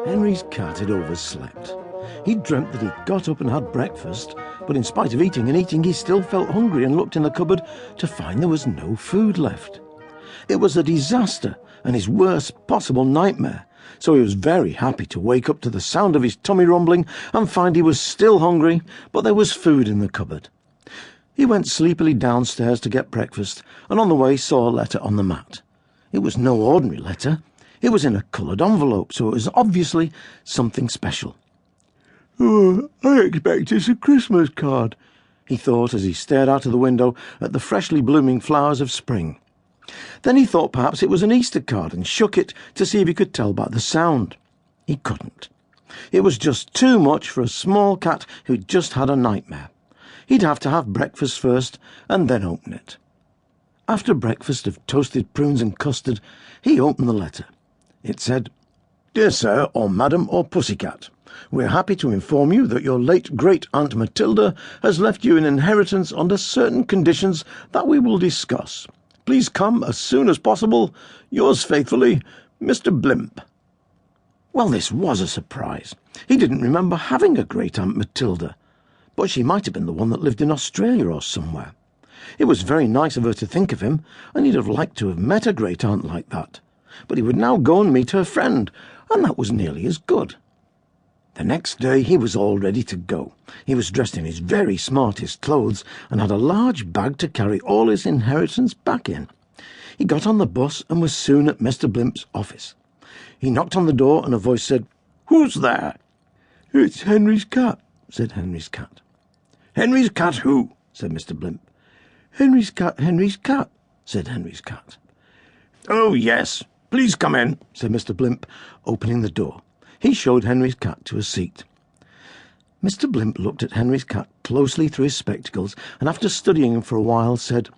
Henry's cat had overslept. He dreamt that he'd got up and had breakfast, but in spite of eating and eating, he still felt hungry and looked in the cupboard to find there was no food left. It was a disaster and his worst possible nightmare, so he was very happy to wake up to the sound of his tummy rumbling and find he was still hungry, but there was food in the cupboard. He went sleepily downstairs to get breakfast, and on the way saw a letter on the mat. It was no ordinary letter. It was in a coloured envelope, so it was obviously something special. "Oh, I expect it's a Christmas card," he thought as he stared out of the window at the freshly blooming flowers of spring. Then he thought perhaps it was an Easter card and shook it to see if he could tell by the sound. He couldn't. It was just too much for a small cat who'd just had a nightmare. He'd have to have breakfast first and then open it. After breakfast of toasted prunes and custard, he opened the letter. It said, "Dear Sir, or Madam, or Pussycat, we are happy to inform you that your late great-aunt Matilda has left you an inheritance under certain conditions that we will discuss. Please come as soon as possible. Yours faithfully, Mr. Blimp." Well, this was a surprise. He didn't remember having a great-aunt Matilda, but she might have been the one that lived in Australia or somewhere. It was very nice of her to think of him, and he'd have liked to have met a great-aunt like that. But he would now go and meet her friend, and that was nearly as good. The next day he was all ready to go. He was dressed in his very smartest clothes and had a large bag to carry all his inheritance back in. He got on the bus and was soon at Mr. Blimp's office. He knocked on the door and a voice said, "Who's there?" "It's Henry's cat," said Henry's cat. "Henry's cat who?" said Mr. Blimp. Henry's cat," said Henry's cat. "Oh, yes. Please come in," said Mr. Blimp, opening the door. He showed Henry's cat to a seat. Mr. Blimp looked at Henry's cat closely through his spectacles, and after studying him for a while said,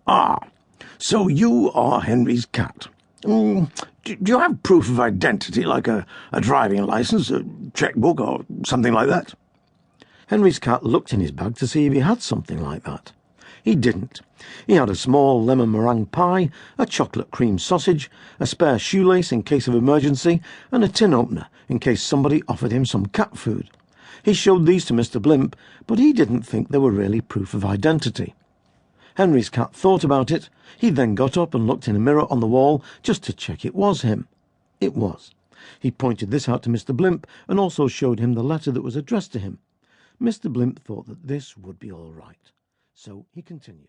"Ah, so you are Henry's cat. Do you have proof of identity, like a driving licence, a chequebook, or something like that?" Henry's cat looked in his bag to see if he had something like that. He didn't. He had a small lemon meringue pie, a chocolate cream sausage, a spare shoelace in case of emergency, and a tin opener in case somebody offered him some cat food. He showed these to Mr. Blimp, but he didn't think they were really proof of identity. Henry's cat thought about it. He then got up and looked in a mirror on the wall just to check it was him. It was. He pointed this out to Mr. Blimp and also showed him the letter that was addressed to him. Mr. Blimp thought that this would be all right. So he continued.